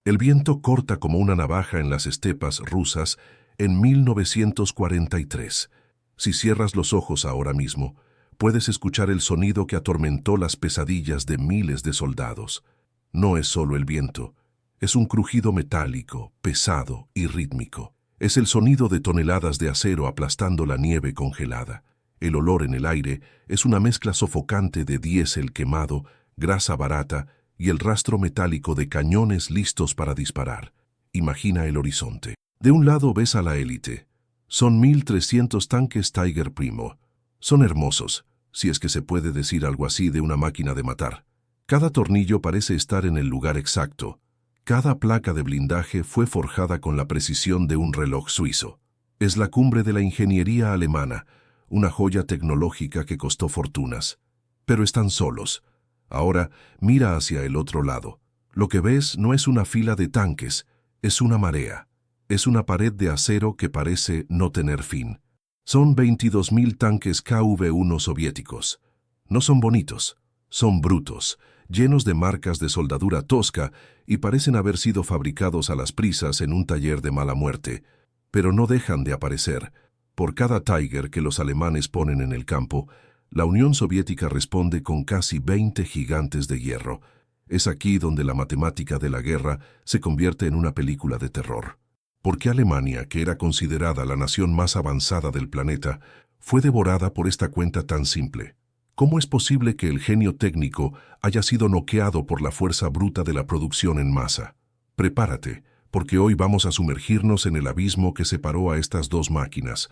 El viento corta como una navaja en las estepas rusas en 1943. Si cierras los ojos ahora mismo, puedes escuchar el sonido que atormentó las pesadillas de miles de soldados. No es solo el viento, es un crujido metálico, pesado y rítmico. Es el sonido de toneladas de acero aplastando la nieve congelada. El olor en el aire es una mezcla sofocante de diésel quemado, grasa barata y el rastro metálico de cañones listos para disparar. Imagina el horizonte. De un lado ves a la élite. Son 1.300 tanques Tiger Primo. Son hermosos, si es que se puede decir algo así de una máquina de matar. Cada tornillo parece estar en el lugar exacto. Cada placa de blindaje fue forjada con la precisión de un reloj suizo. Es la cumbre de la ingeniería alemana, una joya tecnológica que costó fortunas. Pero están solos. Ahora mira hacia el otro lado. Lo que ves no es una fila de tanques, es una marea. Es una pared de acero que parece no tener fin. Son 22.000 tanques KV-1 soviéticos. No son bonitos, son brutos, llenos de marcas de soldadura tosca y parecen haber sido fabricados a las prisas en un taller de mala muerte. Pero no dejan de aparecer. Por cada Tiger que los alemanes ponen en el campo, la Unión Soviética responde con casi 20 gigantes de hierro. Es aquí donde la matemática de la guerra se convierte en una película de terror. ¿Por qué Alemania, que era considerada la nación más avanzada del planeta, fue devorada por esta cuenta tan simple? ¿Cómo es posible que el genio técnico haya sido noqueado por la fuerza bruta de la producción en masa? Prepárate, porque hoy vamos a sumergirnos en el abismo que separó a estas dos máquinas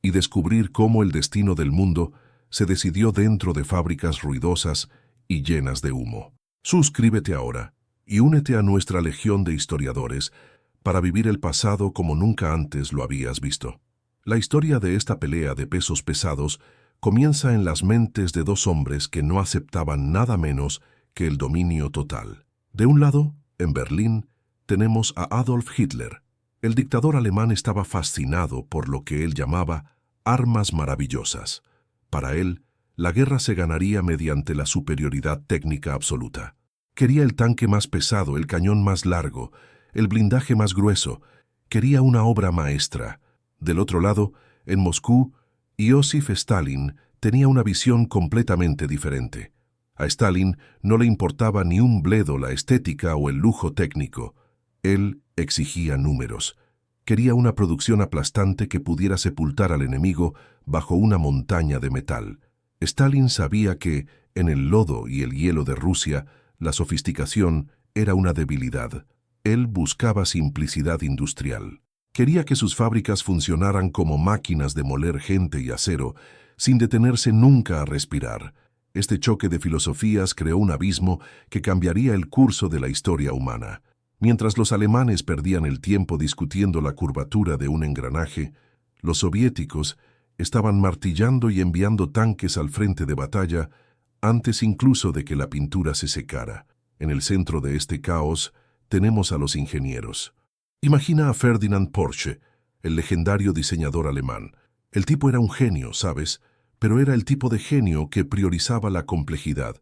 y descubrir cómo el destino del mundo se decidió dentro de fábricas ruidosas y llenas de humo. Suscríbete ahora y únete a nuestra legión de historiadores para vivir el pasado como nunca antes lo habías visto. La historia de esta pelea de pesos pesados comienza en las mentes de dos hombres que no aceptaban nada menos que el dominio total. De un lado, en Berlín, tenemos a Adolf Hitler. El dictador alemán estaba fascinado por lo que él llamaba armas maravillosas. Para él, la guerra se ganaría mediante la superioridad técnica absoluta. Quería el tanque más pesado, el cañón más largo, el blindaje más grueso. Quería una obra maestra. Del otro lado, en Moscú, Iósif Stalin tenía una visión completamente diferente. A Stalin no le importaba ni un bledo la estética o el lujo técnico. Él exigía números. Quería una producción aplastante que pudiera sepultar al enemigo bajo una montaña de metal. Stalin sabía que, en el lodo y el hielo de Rusia, la sofisticación era una debilidad. Él buscaba simplicidad industrial. Quería que sus fábricas funcionaran como máquinas de moler gente y acero, sin detenerse nunca a respirar. Este choque de filosofías creó un abismo que cambiaría el curso de la historia humana. Mientras los alemanes perdían el tiempo discutiendo la curvatura de un engranaje, los soviéticos estaban martillando y enviando tanques al frente de batalla antes incluso de que la pintura se secara. En el centro de este caos tenemos a los ingenieros. Imagina a Ferdinand Porsche, el legendario diseñador alemán. El tipo era un genio, ¿sabes? Pero era el tipo de genio que priorizaba la complejidad.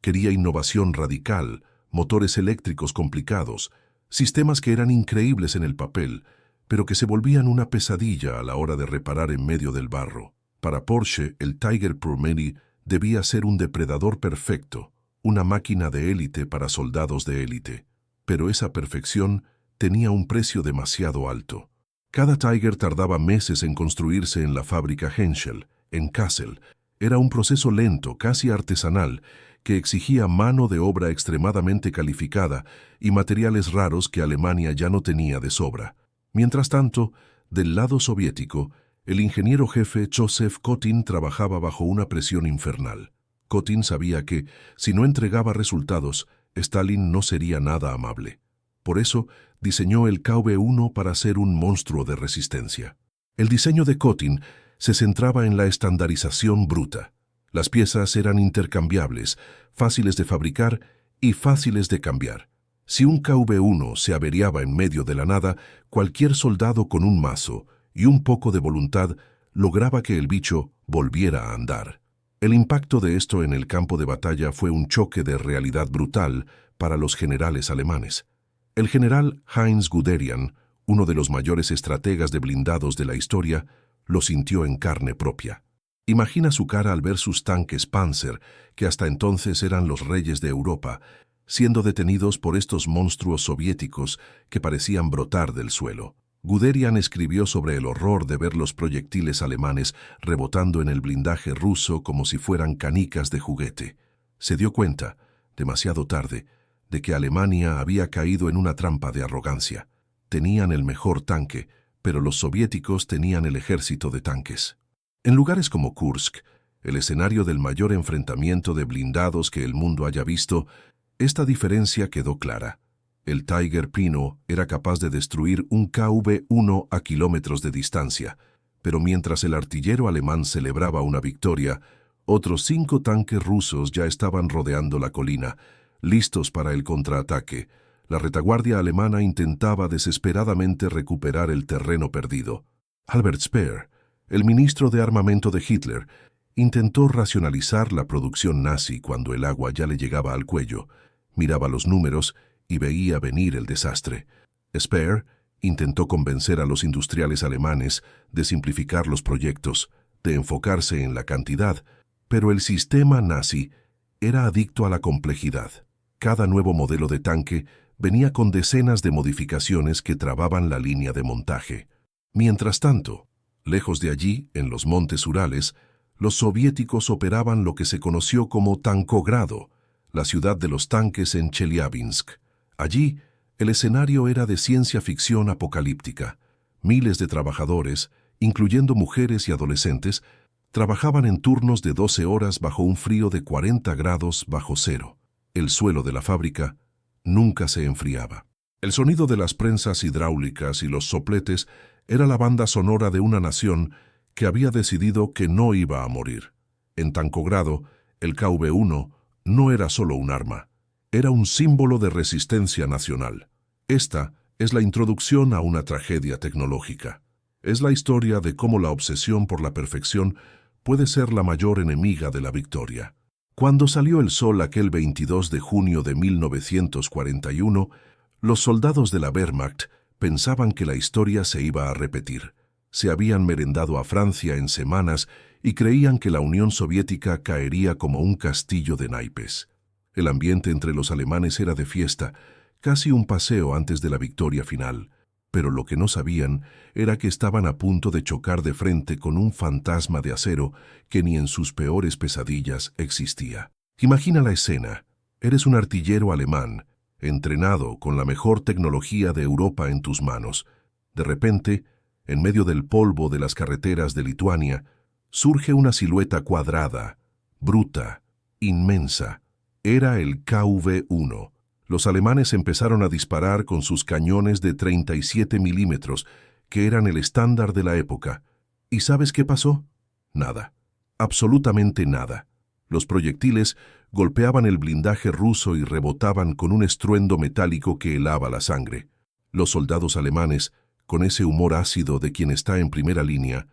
Quería innovación radical, motores eléctricos complicados, sistemas que eran increíbles en el papel, pero que se volvían una pesadilla a la hora de reparar en medio del barro. Para Porsche, el Tiger Purmeni debía ser un depredador perfecto, una máquina de élite para soldados de élite. Pero esa perfección tenía un precio demasiado alto. Cada Tiger tardaba meses en construirse en la fábrica Henschel, en Kassel. Era un proceso lento, casi artesanal, que exigía mano de obra extremadamente calificada y materiales raros que Alemania ya no tenía de sobra. Mientras tanto, del lado soviético, el ingeniero jefe Joseph Kotin trabajaba bajo una presión infernal. Kotin sabía que, si no entregaba resultados, Stalin no sería nada amable. Por eso, diseñó el KV-1 para ser un monstruo de resistencia. El diseño de Kotin se centraba en la estandarización bruta. Las piezas eran intercambiables, fáciles de fabricar y fáciles de cambiar. Si un KV-1 se averiaba en medio de la nada, cualquier soldado con un mazo y un poco de voluntad lograba que el bicho volviera a andar. El impacto de esto en el campo de batalla fue un choque de realidad brutal para los generales alemanes. El general Heinz Guderian, uno de los mayores estrategas de blindados de la historia, lo sintió en carne propia. Imagina su cara al ver sus tanques Panzer, que hasta entonces eran los reyes de Europa, siendo detenidos por estos monstruos soviéticos que parecían brotar del suelo. Guderian escribió sobre el horror de ver los proyectiles alemanes rebotando en el blindaje ruso como si fueran canicas de juguete. Se dio cuenta, demasiado tarde, de que Alemania había caído en una trampa de arrogancia. Tenían el mejor tanque, pero los soviéticos tenían el ejército de tanques. En lugares como Kursk, el escenario del mayor enfrentamiento de blindados que el mundo haya visto, esta diferencia quedó clara. El Tiger Pino era capaz de destruir un KV-1 a kilómetros de distancia, pero mientras el artillero alemán celebraba una victoria, otros 5 tanques rusos ya estaban rodeando la colina, listos para el contraataque. La retaguardia alemana intentaba desesperadamente recuperar el terreno perdido. Albert Speer, el ministro de armamento de Hitler, intentó racionalizar la producción nazi cuando el agua ya le llegaba al cuello. Miraba los números y veía venir el desastre. Speer intentó convencer a los industriales alemanes de simplificar los proyectos, de enfocarse en la cantidad, pero el sistema nazi era adicto a la complejidad. Cada nuevo modelo de tanque venía con decenas de modificaciones que trababan la línea de montaje. Mientras tanto, lejos de allí, en los montes Urales, los soviéticos operaban lo que se conoció como Tankogrado, la ciudad de los tanques en Chelyabinsk. Allí, el escenario era de ciencia ficción apocalíptica. Miles de trabajadores, incluyendo mujeres y adolescentes, trabajaban en turnos de 12 horas bajo un frío de 40 grados bajo cero. El suelo de la fábrica nunca se enfriaba. El sonido de las prensas hidráulicas y los sopletes era la banda sonora de una nación que había decidido que no iba a morir. En Tankogrado, el KV-1 no era solo un arma, era un símbolo de resistencia nacional. Esta es la introducción a una tragedia tecnológica. Es la historia de cómo la obsesión por la perfección puede ser la mayor enemiga de la victoria. Cuando salió el sol aquel 22 de junio de 1941, los soldados de la Wehrmacht pensaban que la historia se iba a repetir. Se habían merendado a Francia en semanas y creían que la Unión Soviética caería como un castillo de naipes. El ambiente entre los alemanes era de fiesta, casi un paseo antes de la victoria final, pero lo que no sabían era que estaban a punto de chocar de frente con un fantasma de acero que ni en sus peores pesadillas existía. Imagina la escena. Eres un artillero alemán, entrenado con la mejor tecnología de Europa en tus manos. De repente, en medio del polvo de las carreteras de Lituania, surge una silueta cuadrada, bruta, inmensa. Era el KV-1. Los alemanes empezaron a disparar con sus cañones de 37 milímetros, que eran el estándar de la época. ¿Y sabes qué pasó? Nada. Absolutamente nada. Los proyectiles golpeaban el blindaje ruso y rebotaban con un estruendo metálico que helaba la sangre. Los soldados alemanes, con ese humor ácido de quien está en primera línea,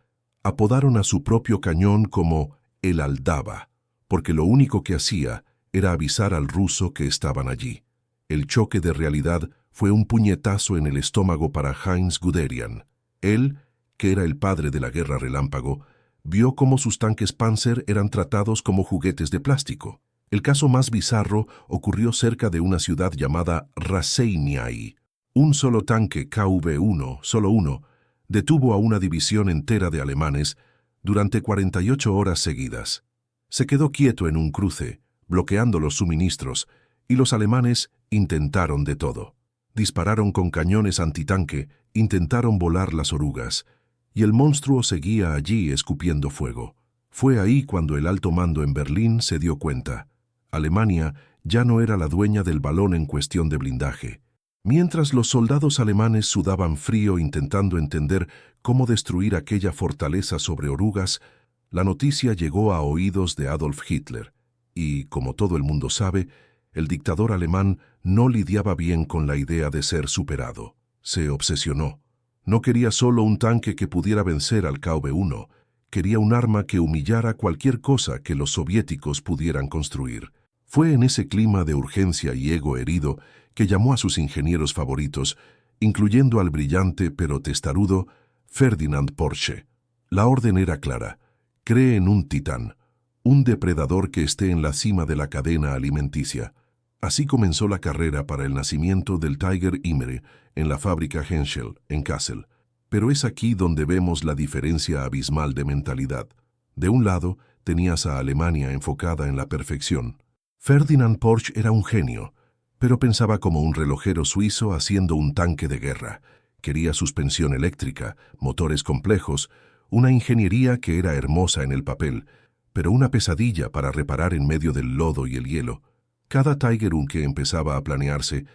apodaron a su propio cañón como el Aldaba, porque lo único que hacía era avisar al ruso que estaban allí. El choque de realidad fue un puñetazo en el estómago para Heinz Guderian. Él, que era el padre de la guerra relámpago, vio cómo sus tanques Panzer eran tratados como juguetes de plástico. El caso más bizarro ocurrió cerca de una ciudad llamada Raseiniai. Un solo tanque KV-1, solo uno, detuvo a una división entera de alemanes durante 48 horas seguidas. Se quedó quieto en un cruce, bloqueando los suministros, y los alemanes intentaron de todo. Dispararon con cañones antitanque, intentaron volar las orugas, y el monstruo seguía allí escupiendo fuego. Fue ahí cuando el alto mando en Berlín se dio cuenta. Alemania ya no era la dueña del balón en cuestión de blindaje. Mientras los soldados alemanes sudaban frío intentando entender cómo destruir aquella fortaleza sobre orugas, la noticia llegó a oídos de Adolf Hitler, y, como todo el mundo sabe, el dictador alemán no lidiaba bien con la idea de ser superado. Se obsesionó. No quería solo un tanque que pudiera vencer al KV-1, quería un arma que humillara cualquier cosa que los soviéticos pudieran construir. Fue en ese clima de urgencia y ego herido que llamó a sus ingenieros favoritos, incluyendo al brillante pero testarudo Ferdinand Porsche. La orden era clara: cree en un titán, un depredador que esté en la cima de la cadena alimenticia. Así comenzó la carrera para el nacimiento del Tiger Imre en la fábrica Henschel, en Kassel. Pero es aquí donde vemos la diferencia abismal de mentalidad. De un lado, tenías a Alemania enfocada en la perfección. Ferdinand Porsche era un genio, pero pensaba como un relojero suizo haciendo un tanque de guerra. Quería suspensión eléctrica, motores complejos, una ingeniería que era hermosa en el papel, pero una pesadilla para reparar en medio del lodo y el hielo. Cada Tiger I que empezaba a planearse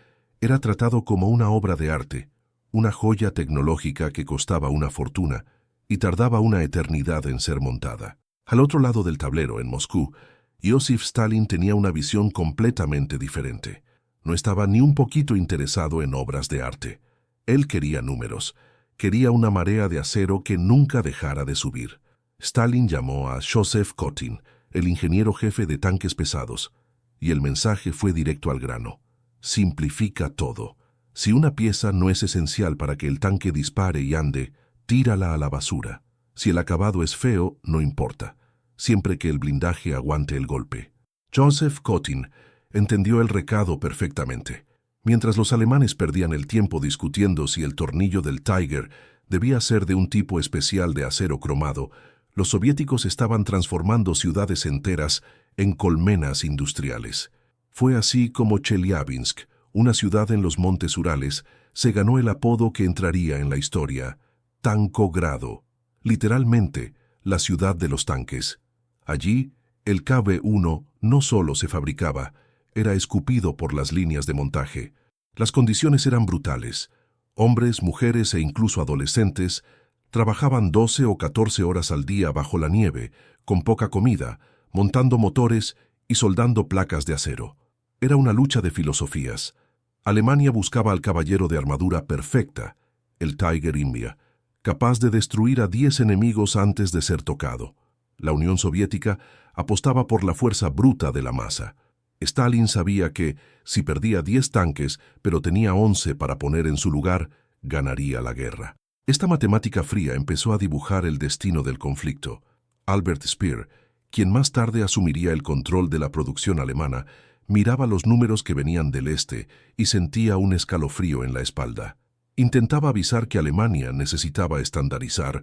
era tratado como una obra de arte, una joya tecnológica que costaba una fortuna y tardaba una eternidad en ser montada. Al otro lado del tablero, en Moscú, Joseph Stalin tenía una visión completamente diferente. No estaba ni un poquito interesado en obras de arte. Él quería números, quería una marea de acero que nunca dejara de subir. Stalin llamó a Joseph Kotin, el ingeniero jefe de tanques pesados, y el mensaje fue directo al grano: simplifica todo. Si una pieza no es esencial para que el tanque dispare y ande, tírala a la basura. Si el acabado es feo, no importa, siempre que el blindaje aguante el golpe. Joseph Kotin entendió el recado perfectamente. Mientras los alemanes perdían el tiempo discutiendo si el tornillo del Tiger debía ser de un tipo especial de acero cromado, los soviéticos estaban transformando ciudades enteras en colmenas industriales. Fue así como Chelyabinsk, una ciudad en los Montes Urales, se ganó el apodo que entraría en la historia: Tankogrado, literalmente la ciudad de los tanques. Allí, el KB-1 no solo se fabricaba, era escupido por las líneas de montaje. Las condiciones eran brutales. Hombres, mujeres e incluso adolescentes trabajaban 12 o 14 horas al día bajo la nieve, con poca comida, montando motores y soldando placas de acero. Era una lucha de filosofías. Alemania buscaba al caballero de armadura perfecta, el Tiger Imre, capaz de destruir a 10 enemigos antes de ser tocado. La Unión Soviética apostaba por la fuerza bruta de la masa. Stalin sabía que, si perdía 10 tanques, pero tenía 11 para poner en su lugar, ganaría la guerra. Esta matemática fría empezó a dibujar el destino del conflicto. Albert Speer, quien más tarde asumiría el control de la producción alemana, miraba los números que venían del este y sentía un escalofrío en la espalda. Intentaba avisar que Alemania necesitaba estandarizar,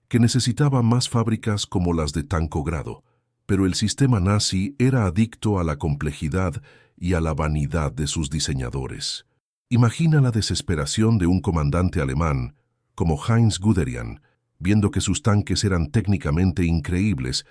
que necesitaba más fábricas como las de Tankogrado, pero el sistema nazi era adicto a la complejidad y a la vanidad de sus diseñadores. Imagina la desesperación de un comandante alemán como Heinz Guderian, viendo que sus tanques eran técnicamente increíbles,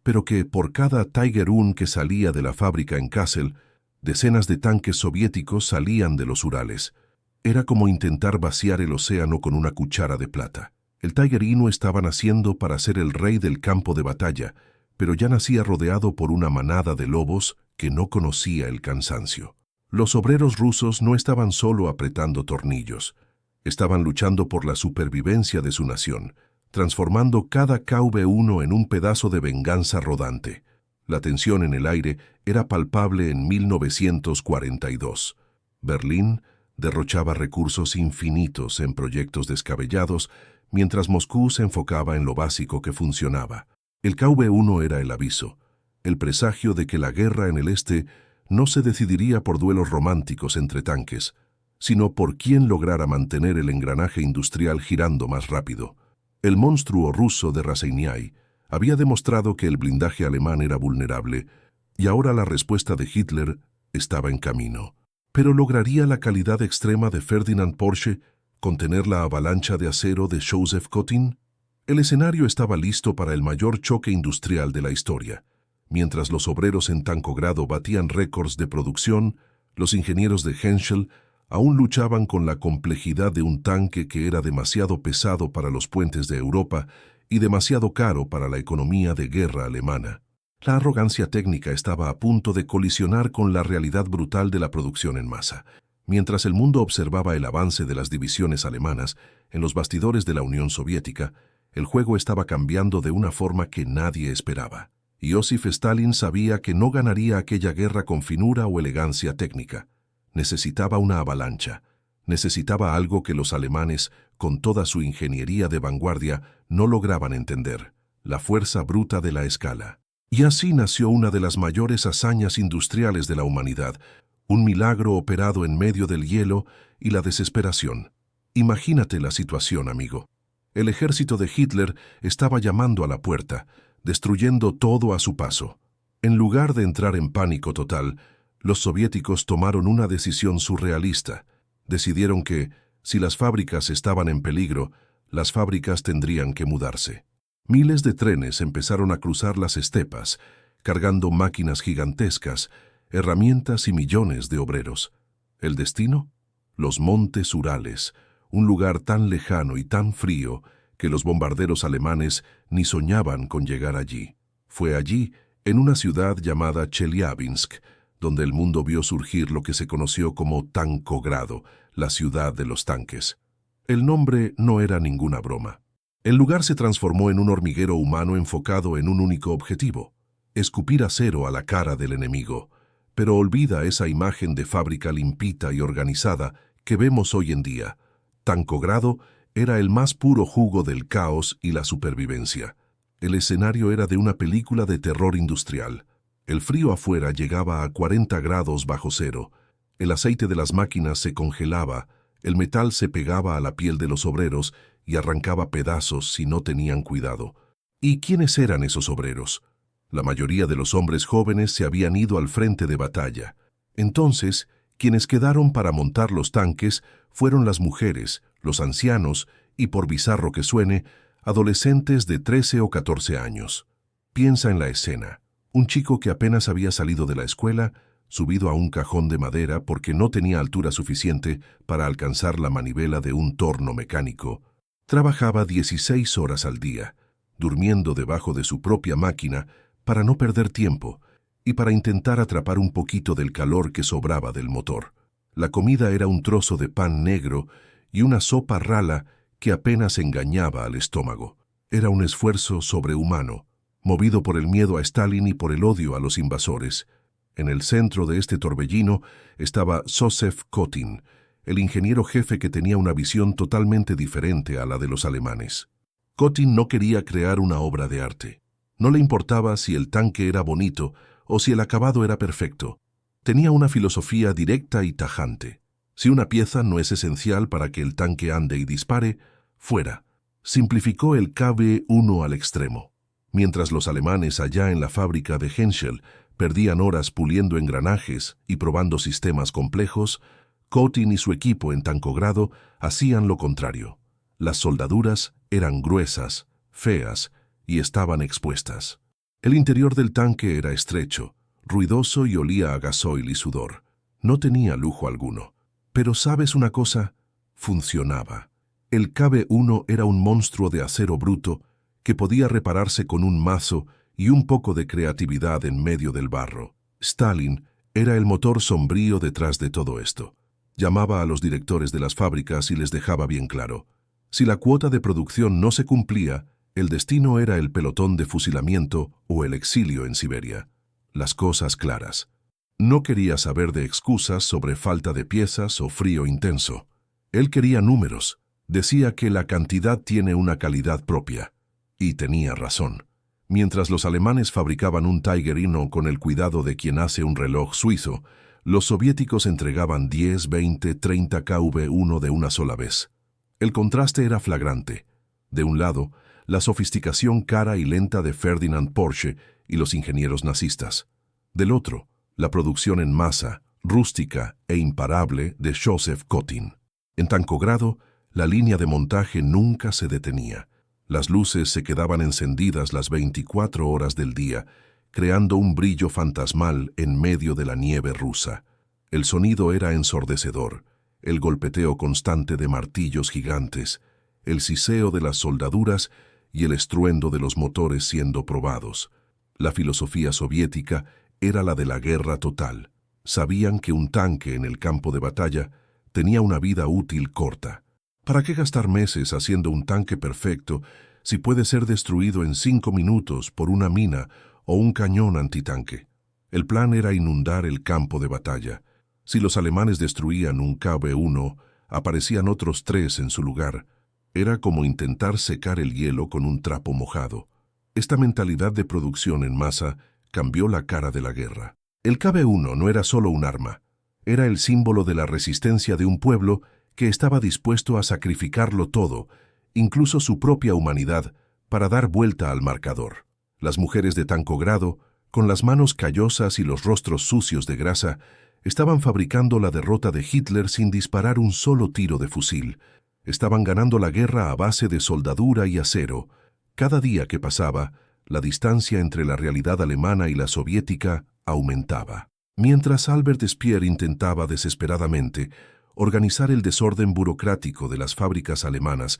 pero que por cada Tiger I que salía de la fábrica en Kassel, decenas de tanques soviéticos salían de los Urales. Era como intentar vaciar el océano con una cuchara de plata. El Tiger I no estaba naciendo para ser el rey del campo de batalla, pero ya nacía rodeado por una manada de lobos que no conocía el cansancio. Los obreros rusos no estaban solo apretando tornillos, estaban luchando por la supervivencia de su nación, transformando cada KV-1 en un pedazo de venganza rodante. La tensión en el aire era palpable en 1942. Berlín derrochaba recursos infinitos en proyectos descabellados, mientras Moscú se enfocaba en lo básico que funcionaba. El KV-1 era el aviso, el presagio de que la guerra en el este no se decidiría por duelos románticos entre tanques, sino por quién lograra mantener el engranaje industrial girando más rápido. El monstruo ruso de Raseiniai había demostrado que el blindaje alemán era vulnerable, y ahora la respuesta de Hitler estaba en camino. ¿Pero lograría la calidad extrema de Ferdinand Porsche contener la avalancha de acero de Joseph Kotin? El escenario estaba listo para el mayor choque industrial de la historia. Mientras los obreros en Tankogrado batían récords de producción, los ingenieros de Henschel aún luchaban con la complejidad de un tanque que era demasiado pesado para los puentes de Europa y demasiado caro para la economía de guerra alemana. La arrogancia técnica estaba a punto de colisionar con la realidad brutal de la producción en masa. Mientras el mundo observaba el avance de las divisiones alemanas en los bastidores de la Unión Soviética, el juego estaba cambiando de una forma que nadie esperaba. Joseph Stalin sabía que no ganaría aquella guerra con finura o elegancia técnica. Necesitaba una avalancha. Necesitaba algo que los alemanes, con toda su ingeniería de vanguardia, no lograban entender: la fuerza bruta de la escala. Y así nació una de las mayores hazañas industriales de la humanidad, un milagro operado en medio del hielo y la desesperación. Imagínate la situación, amigo. El ejército de Hitler estaba llamando a la puerta, destruyendo todo a su paso. En lugar de entrar en pánico total, los soviéticos tomaron una decisión surrealista. Decidieron que, si las fábricas estaban en peligro, las fábricas tendrían que mudarse. Miles de trenes empezaron a cruzar las estepas, cargando máquinas gigantescas, herramientas y millones de obreros. ¿El destino? Los montes Urales, un lugar tan lejano y tan frío que los bombarderos alemanes ni soñaban con llegar allí. Fue allí, en una ciudad llamada Chelyabinsk, donde el mundo vio surgir lo que se conoció como Tankogrado, la ciudad de los tanques. El nombre no era ninguna broma. El lugar se transformó en un hormiguero humano enfocado en un único objetivo: escupir acero a la cara del enemigo. Pero olvida esa imagen de fábrica limpita y organizada que vemos hoy en día. Tankogrado era el más puro jugo del caos y la supervivencia. El escenario era de una película de terror industrial. El frío afuera llegaba a 40 grados bajo cero. El aceite de las máquinas se congelaba, el metal se pegaba a la piel de los obreros y arrancaba pedazos si no tenían cuidado. ¿Y quiénes eran esos obreros? La mayoría de los hombres jóvenes se habían ido al frente de batalla. Entonces, quienes quedaron para montar los tanques fueron las mujeres, los ancianos y, por bizarro que suene, adolescentes de 13 o 14 años. Piensa en la escena. Un chico que apenas había salido de la escuela, subido a un cajón de madera porque no tenía altura suficiente para alcanzar la manivela de un torno mecánico. Trabajaba 16 horas al día, durmiendo debajo de su propia máquina para no perder tiempo y para intentar atrapar un poquito del calor que sobraba del motor. La comida era un trozo de pan negro y una sopa rala que apenas engañaba al estómago. Era un esfuerzo sobrehumano, movido por el miedo a Stalin y por el odio a los invasores. En el centro de este torbellino estaba Józef Kotin, el ingeniero jefe que tenía una visión totalmente diferente a la de los alemanes. Kotin no quería crear una obra de arte. No le importaba si el tanque era bonito o si el acabado era perfecto. Tenía una filosofía directa y tajante. Si una pieza no es esencial para que el tanque ande y dispare, fuera. Simplificó el KB-1 al extremo. Mientras los alemanes allá en la fábrica de Henschel perdían horas puliendo engranajes y probando sistemas complejos, Kotin y su equipo en Tankogrado hacían lo contrario. Las soldaduras eran gruesas, feas y estaban expuestas. El interior del tanque era estrecho, ruidoso y olía a gasoil y sudor. No tenía lujo alguno. Pero ¿sabes una cosa? Funcionaba. El KB-1 era un monstruo de acero bruto que podía repararse con un mazo y un poco de creatividad en medio del barro. Stalin era el motor sombrío detrás de todo esto. Llamaba a los directores de las fábricas y les dejaba bien claro: si la cuota de producción no se cumplía, el destino era el pelotón de fusilamiento o el exilio en Siberia. Las cosas claras. No quería saber de excusas sobre falta de piezas o frío intenso. Él quería números. Decía que la cantidad tiene una calidad propia. Y tenía razón. Mientras los alemanes fabricaban un Tiger I con el cuidado de quien hace un reloj suizo, los soviéticos entregaban 10, 20, 30 KV-1 de una sola vez. El contraste era flagrante. De un lado, la sofisticación cara y lenta de Ferdinand Porsche y los ingenieros nazistas. Del otro, la producción en masa, rústica e imparable de Józef Kotin. En Tankogrado, la línea de montaje nunca se detenía. Las luces se quedaban encendidas las 24 horas del día, creando un brillo fantasmal en medio de la nieve rusa. El sonido era ensordecedor, el golpeteo constante de martillos gigantes, el siseo de las soldaduras y el estruendo de los motores siendo probados. La filosofía soviética era la de la guerra total. Sabían que un tanque en el campo de batalla tenía una vida útil corta. ¿Para qué gastar meses haciendo un tanque perfecto si puede ser destruido en 5 minutos por una mina o un cañón antitanque? El plan era inundar el campo de batalla. Si los alemanes destruían un KB-1, aparecían otros 3 en su lugar. Era como intentar secar el hielo con un trapo mojado. Esta mentalidad de producción en masa cambió la cara de la guerra. El KB-1 no era solo un arma, era el símbolo de la resistencia de un pueblo que estaba dispuesto a sacrificarlo todo, incluso su propia humanidad, para dar vuelta al marcador. Las mujeres de Tancogrado, con las manos callosas y los rostros sucios de grasa, estaban fabricando la derrota de Hitler sin disparar un solo tiro de fusil. Estaban ganando la guerra a base de soldadura y acero. Cada día que pasaba, la distancia entre la realidad alemana y la soviética aumentaba. Mientras Albert Speer intentaba desesperadamente organizar el desorden burocrático de las fábricas alemanas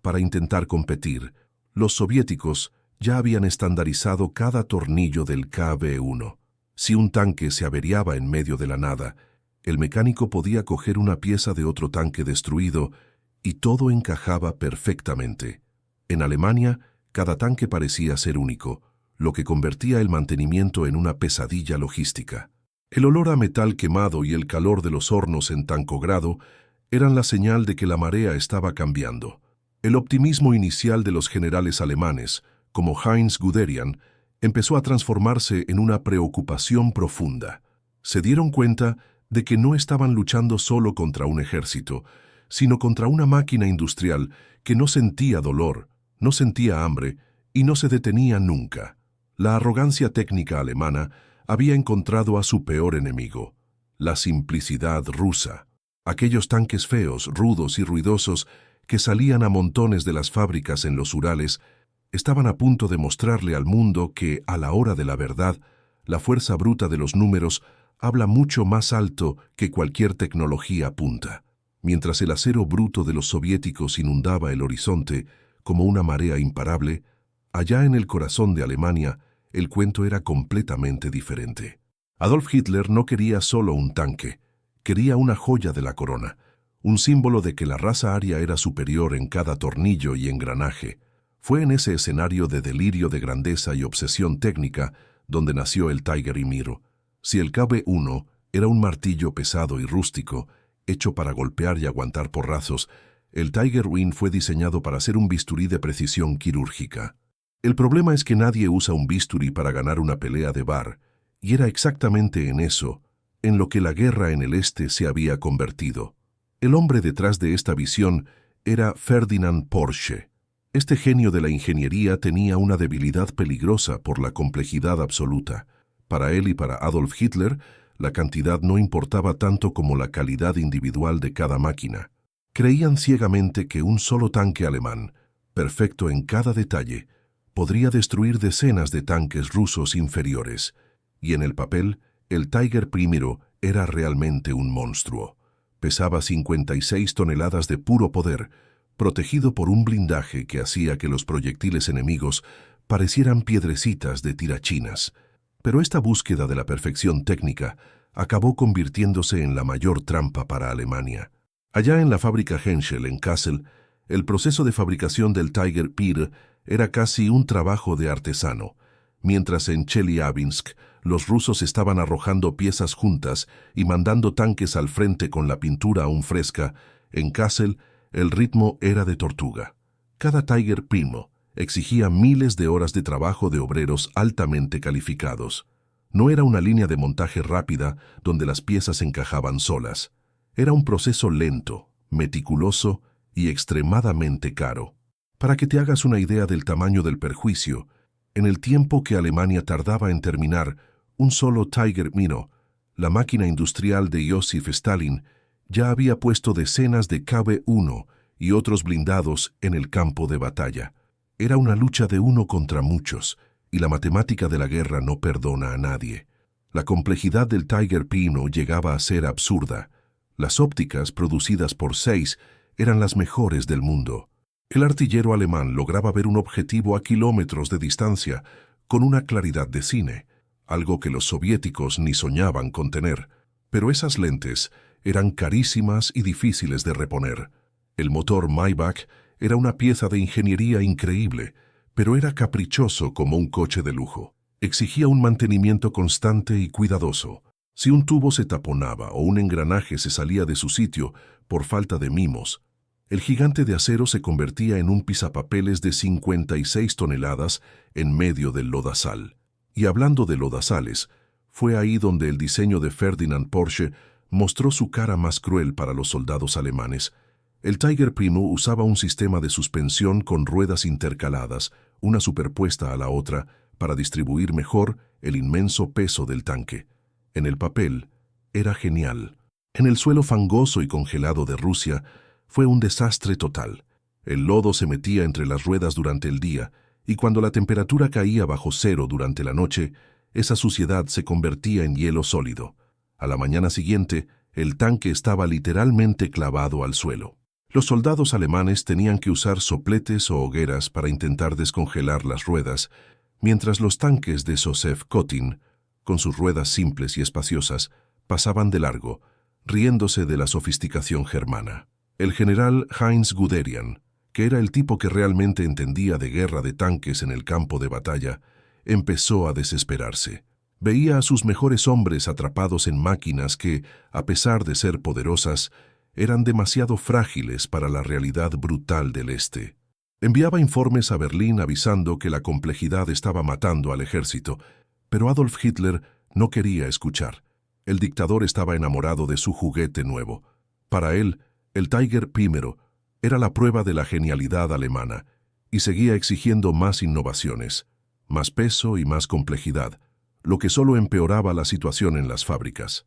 para intentar competir, los soviéticos ya habían estandarizado cada tornillo del KB-1. Si un tanque se averiaba en medio de la nada, el mecánico podía coger una pieza de otro tanque destruido y todo encajaba perfectamente. En Alemania, cada tanque parecía ser único, lo que convertía el mantenimiento en una pesadilla logística. El olor a metal quemado y el calor de los hornos en Tancogrado eran la señal de que la marea estaba cambiando. El optimismo inicial de los generales alemanes, como Heinz Guderian, empezó a transformarse en una preocupación profunda. Se dieron cuenta de que no estaban luchando solo contra un ejército, sino contra una máquina industrial que no sentía dolor, no sentía hambre y no se detenía nunca. La arrogancia técnica alemana había encontrado a su peor enemigo, la simplicidad rusa. Aquellos tanques feos, rudos y ruidosos que salían a montones de las fábricas en los Urales estaban a punto de mostrarle al mundo que, a la hora de la verdad, la fuerza bruta de los números habla mucho más alto que cualquier tecnología punta. Mientras el acero bruto de los soviéticos inundaba el horizonte como una marea imparable, allá en el corazón de Alemania, el cuento era completamente diferente. Adolf Hitler no quería solo un tanque, quería una joya de la corona, un símbolo de que la raza aria era superior en cada tornillo y engranaje. Fue en ese escenario de delirio de grandeza y obsesión técnica donde nació el Tiger I Miro. Si el KB-1 era un martillo pesado y rústico, hecho para golpear y aguantar porrazos, el Tiger I fue diseñado para ser un bisturí de precisión quirúrgica. El problema es que nadie usa un bisturí para ganar una pelea de bar, y era exactamente en eso, en lo que la guerra en el este se había convertido. El hombre detrás de esta visión era Ferdinand Porsche. Este genio de la ingeniería tenía una debilidad peligrosa por la complejidad absoluta. Para él y para Adolf Hitler, la cantidad no importaba tanto como la calidad individual de cada máquina. Creían ciegamente que un solo tanque alemán, perfecto en cada detalle, podría destruir decenas de tanques rusos inferiores, y en el papel, el Tiger I era realmente un monstruo. Pesaba 56 toneladas de puro poder, protegido por un blindaje que hacía que los proyectiles enemigos parecieran piedrecitas de tirachinas. Pero esta búsqueda de la perfección técnica acabó convirtiéndose en la mayor trampa para Alemania. Allá en la fábrica Henschel, en Kassel, el proceso de fabricación del Tiger I era casi un trabajo de artesano, mientras en Chelyabinsk los rusos estaban arrojando piezas juntas y mandando tanques al frente con la pintura aún fresca. En Kassel, el ritmo era de tortuga. Cada Tiger I exigía miles de horas de trabajo de obreros altamente calificados. No era una línea de montaje rápida donde las piezas encajaban solas. Era un proceso lento, meticuloso y extremadamente caro. Para que te hagas una idea del tamaño del perjuicio, en el tiempo que Alemania tardaba en terminar un solo Tiger I, la máquina industrial de Joseph Stalin ya había puesto decenas de KB-1 y otros blindados en el campo de batalla. Era una lucha de uno contra muchos, y la matemática de la guerra no perdona a nadie. La complejidad del Tiger I llegaba a ser absurda. Las ópticas producidas por Zeiss eran las mejores del mundo. El artillero alemán lograba ver un objetivo a kilómetros de distancia con una claridad de cine, algo que los soviéticos ni soñaban con tener. Pero esas lentes eran carísimas y difíciles de reponer. El motor Maybach era una pieza de ingeniería increíble, pero era caprichoso como un coche de lujo. Exigía un mantenimiento constante y cuidadoso. Si un tubo se taponaba o un engranaje se salía de su sitio por falta de mimos, el gigante de acero se convertía en un pisapapeles de 56 toneladas en medio del lodazal. Y hablando de lodazales, fue ahí donde el diseño de Ferdinand Porsche mostró su cara más cruel para los soldados alemanes. El Tiger Primo usaba un sistema de suspensión con ruedas intercaladas, una superpuesta a la otra, para distribuir mejor el inmenso peso del tanque. En el papel, era genial. En el suelo fangoso y congelado de Rusia, fue un desastre total. El lodo se metía entre las ruedas durante el día, y cuando la temperatura caía bajo cero durante la noche, esa suciedad se convertía en hielo sólido. A la mañana siguiente, el tanque estaba literalmente clavado al suelo. Los soldados alemanes tenían que usar sopletes o hogueras para intentar descongelar las ruedas, mientras los tanques de Joseph Kotin, con sus ruedas simples y espaciosas, pasaban de largo, riéndose de la sofisticación germana. El general Heinz Guderian, que era el tipo que realmente entendía de guerra de tanques en el campo de batalla, empezó a desesperarse. Veía a sus mejores hombres atrapados en máquinas que, a pesar de ser poderosas, eran demasiado frágiles para la realidad brutal del Este. Enviaba informes a Berlín avisando que la complejidad estaba matando al ejército, pero Adolf Hitler no quería escuchar. El dictador estaba enamorado de su juguete nuevo. Para él, el Tiger I era la prueba de la genialidad alemana y seguía exigiendo más innovaciones, más peso y más complejidad, lo que solo empeoraba la situación en las fábricas.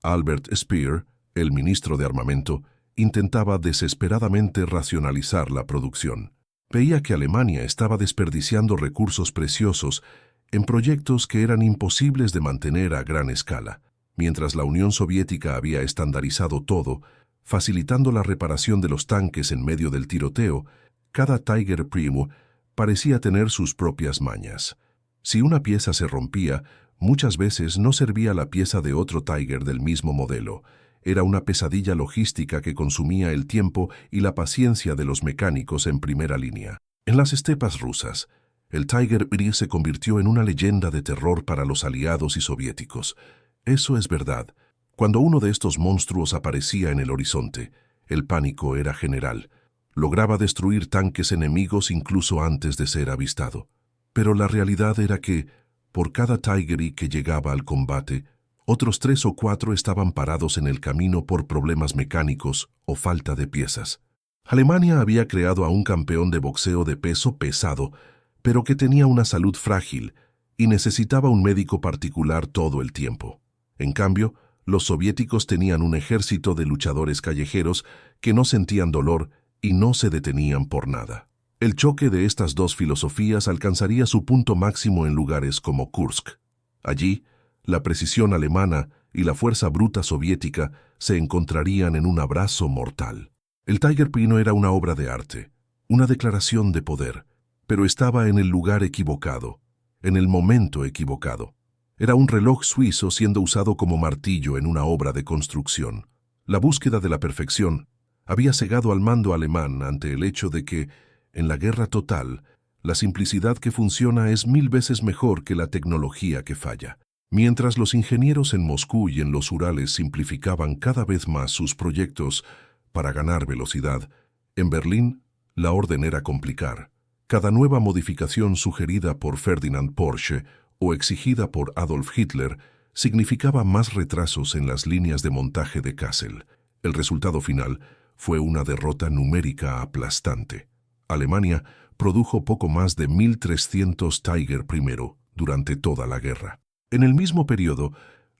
Albert Speer, el ministro de Armamento, intentaba desesperadamente racionalizar la producción. Veía que Alemania estaba desperdiciando recursos preciosos en proyectos que eran imposibles de mantener a gran escala. Mientras la Unión Soviética había estandarizado todo, facilitando la reparación de los tanques en medio del tiroteo, cada Tiger Primo parecía tener sus propias mañas. Si una pieza se rompía, muchas veces no servía la pieza de otro Tiger del mismo modelo. Era una pesadilla logística que consumía el tiempo y la paciencia de los mecánicos en primera línea. En las estepas rusas, el Tiger I se convirtió en una leyenda de terror para los aliados y soviéticos. Eso es verdad. Cuando uno de estos monstruos aparecía en el horizonte, el pánico era general. Lograba destruir tanques enemigos incluso antes de ser avistado. Pero la realidad era que, por cada Tiger I que llegaba al combate, otros 3 o 4 estaban parados en el camino por problemas mecánicos o falta de piezas. Alemania había creado a un campeón de boxeo de peso pesado, pero que tenía una salud frágil y necesitaba un médico particular todo el tiempo. En cambio, los soviéticos tenían un ejército de luchadores callejeros que no sentían dolor y no se detenían por nada. El choque de estas dos filosofías alcanzaría su punto máximo en lugares como Kursk. Allí, la precisión alemana y la fuerza bruta soviética se encontrarían en un abrazo mortal. El Tiger I era una obra de arte, una declaración de poder, pero estaba en el lugar equivocado, en el momento equivocado. Era un reloj suizo siendo usado como martillo en una obra de construcción. La búsqueda de la perfección había cegado al mando alemán ante el hecho de que, en la guerra total, la simplicidad que funciona es 1000 veces mejor que la tecnología que falla. Mientras los ingenieros en Moscú y en los Urales simplificaban cada vez más sus proyectos para ganar velocidad, en Berlín la orden era complicar. Cada nueva modificación sugerida por Ferdinand Porsche o exigida por Adolf Hitler significaba más retrasos en las líneas de montaje de Kassel. El resultado final fue una derrota numérica aplastante. Alemania produjo poco más de 1300 Tiger I durante toda la guerra. En el mismo periodo,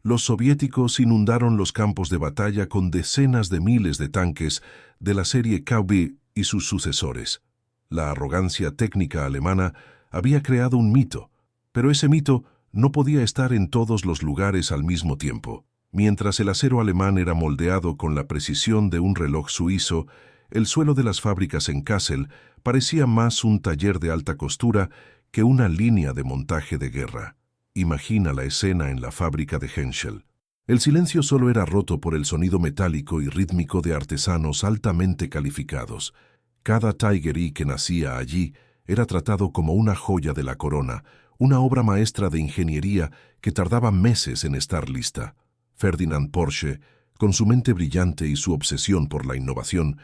los soviéticos inundaron los campos de batalla con decenas de miles de tanques de la serie KV y sus sucesores. La arrogancia técnica alemana había creado un mito, pero ese mito no podía estar en todos los lugares al mismo tiempo. Mientras el acero alemán era moldeado con la precisión de un reloj suizo, el suelo de las fábricas en Kassel parecía más un taller de alta costura que una línea de montaje de guerra. Imagina la escena en la fábrica de Henschel. El silencio solo era roto por el sonido metálico y rítmico de artesanos altamente calificados. Cada Tiger I que nacía allí era tratado como una joya de la corona, una obra maestra de ingeniería que tardaba meses en estar lista. Ferdinand Porsche, con su mente brillante y su obsesión por la innovación,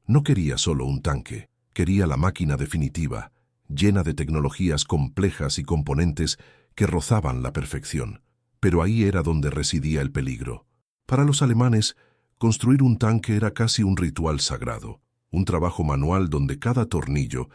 no quería solo un tanque, quería la máquina definitiva, llena de tecnologías complejas y componentes que rozaban la perfección. Pero ahí era donde residía el peligro. Para los alemanes, construir un tanque era casi un ritual sagrado, un trabajo manual donde cada tornillo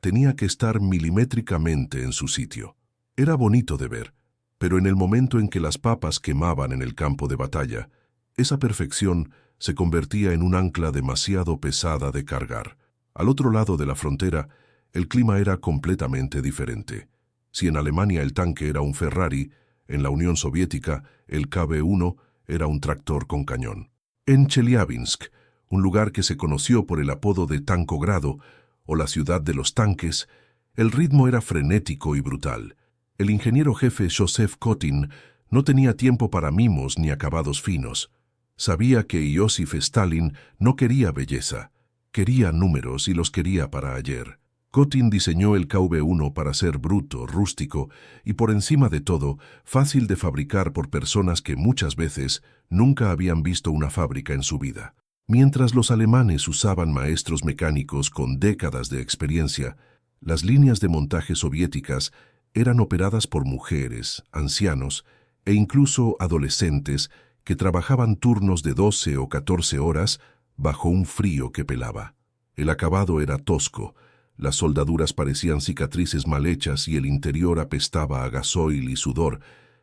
tenía que estar milimétricamente en su sitio. Era bonito de ver, pero en el momento en que las papas quemaban en el campo de batalla, esa perfección se convertía en un ancla demasiado pesada de cargar. Al otro lado de la frontera, el clima era completamente diferente. Si en Alemania el tanque era un Ferrari, en la Unión Soviética el KB-1 era un tractor con cañón. En Chelyabinsk, un lugar que se conoció por el apodo de Tankogrado, o la ciudad de los tanques, el ritmo era frenético y brutal. El ingeniero jefe Joseph Kotin no tenía tiempo para mimos ni acabados finos. Sabía que Iósif Stalin no quería belleza, quería números y los quería para ayer. Kotin diseñó el KV-1 para ser bruto, rústico y, por encima de todo, fácil de fabricar por personas que muchas veces nunca habían visto una fábrica en su vida. Mientras los alemanes usaban maestros mecánicos con décadas de experiencia, las líneas de montaje soviéticas eran operadas por mujeres, ancianos e incluso adolescentes que trabajaban turnos de 12 o 14 horas bajo un frío que pelaba. El acabado era tosco, las soldaduras parecían cicatrices mal hechas y el interior apestaba a gasoil y sudor,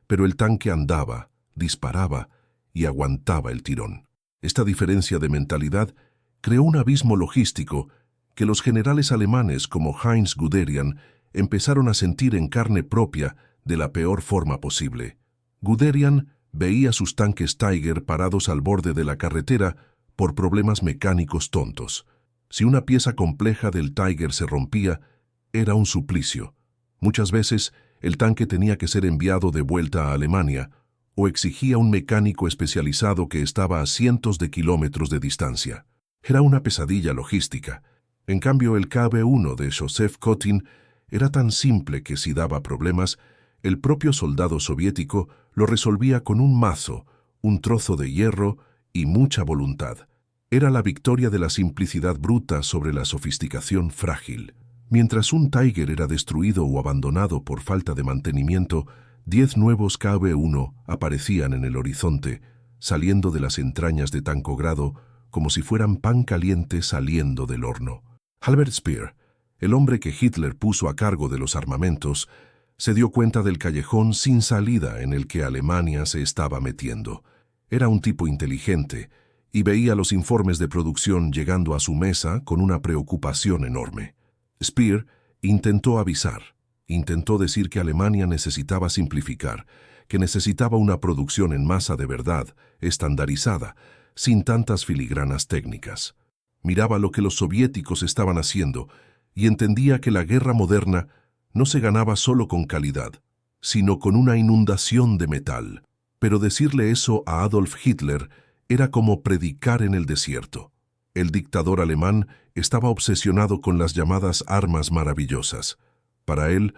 pero el tanque andaba, disparaba y aguantaba el tirón. Esta diferencia de mentalidad creó un abismo logístico que los generales alemanes como Heinz Guderian empezaron a sentir en carne propia de la peor forma posible. Guderian veía sus tanques Tiger parados al borde de la carretera por problemas mecánicos tontos. Si una pieza compleja del Tiger se rompía, era un suplicio. Muchas veces el tanque tenía que ser enviado de vuelta a Alemania o exigía un mecánico especializado que estaba a cientos de kilómetros de distancia. Era una pesadilla logística. En cambio, el KB-1 de Joseph Kotin era tan simple que si daba problemas, el propio soldado soviético lo resolvía con un mazo, un trozo de hierro y mucha voluntad. Era la victoria de la simplicidad bruta sobre la sofisticación frágil. Mientras un Tiger era destruido o abandonado por falta de mantenimiento, 10 nuevos KB-1 aparecían en el horizonte, saliendo de las entrañas de Tankogrado como si fueran pan caliente saliendo del horno. Albert Speer, el hombre que Hitler puso a cargo de los armamentos, se dio cuenta del callejón sin salida en el que Alemania se estaba metiendo. Era un tipo inteligente y veía los informes de producción llegando a su mesa con una preocupación enorme. Speer intentó avisar, intentó decir que Alemania necesitaba simplificar, que necesitaba una producción en masa de verdad, estandarizada, sin tantas filigranas técnicas. Miraba lo que los soviéticos estaban haciendo y entendía que la guerra moderna no se ganaba solo con calidad, sino con una inundación de metal. Pero decirle eso a Adolf Hitler era como predicar en el desierto. El dictador alemán estaba obsesionado con las llamadas armas maravillosas. Para él,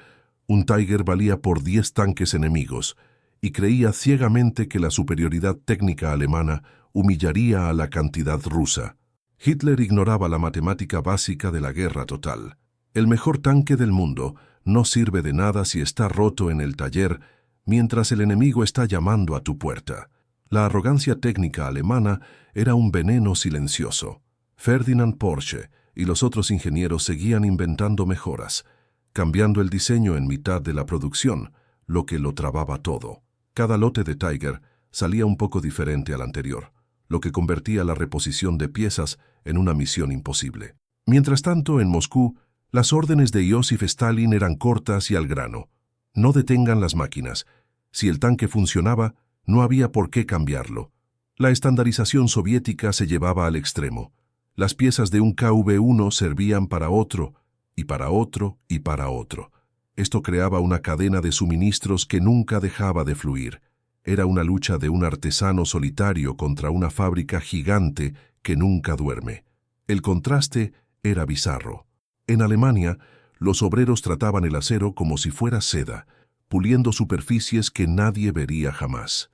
un Tiger valía por 10 tanques enemigos y creía ciegamente que la superioridad técnica alemana humillaría a la cantidad rusa. Hitler ignoraba la matemática básica de la guerra total. El mejor tanque del mundo no sirve de nada si está roto en el taller mientras el enemigo está llamando a tu puerta. La arrogancia técnica alemana era un veneno silencioso. Ferdinand Porsche y los otros ingenieros seguían inventando mejoras, cambiando el diseño en mitad de la producción, lo que lo trababa todo. Cada lote de Tiger salía un poco diferente al anterior, lo que convertía la reposición de piezas en una misión imposible. Mientras tanto, en Moscú, las órdenes de Iósif Stalin eran cortas y al grano. No detengan las máquinas. Si el tanque funcionaba, no había por qué cambiarlo. La estandarización soviética se llevaba al extremo. Las piezas de un KV-1 servían para otro, y para otro, y para otro. Esto creaba una cadena de suministros que nunca dejaba de fluir. Era una lucha de un artesano solitario contra una fábrica gigante que nunca duerme. El contraste era bizarro. En Alemania, los obreros trataban el acero como si fuera seda, puliendo superficies que nadie vería jamás.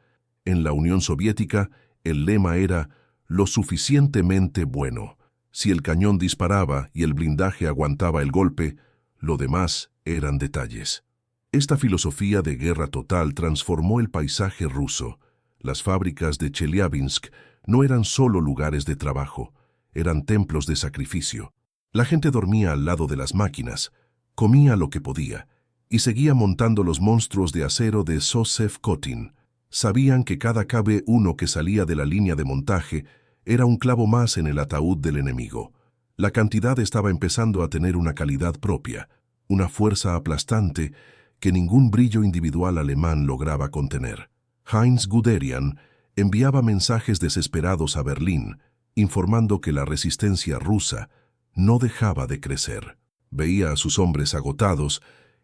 En la Unión Soviética, el lema era «lo suficientemente bueno». Si el cañón disparaba y el blindaje aguantaba el golpe, lo demás eran detalles. Esta filosofía de guerra total transformó el paisaje ruso. Las fábricas de Chelyabinsk no eran solo lugares de trabajo, eran templos de sacrificio. La gente dormía al lado de las máquinas, comía lo que podía y seguía montando los monstruos de acero de Joseph Kotin. Sabían que cada KB-1 que salía de la línea de montaje era un clavo más en el ataúd del enemigo. La cantidad estaba empezando a tener una calidad propia, una fuerza aplastante que ningún brillo individual alemán lograba contener. Heinz Guderian enviaba mensajes desesperados a Berlín, informando que la resistencia rusa no dejaba de crecer. Veía a sus hombres agotados,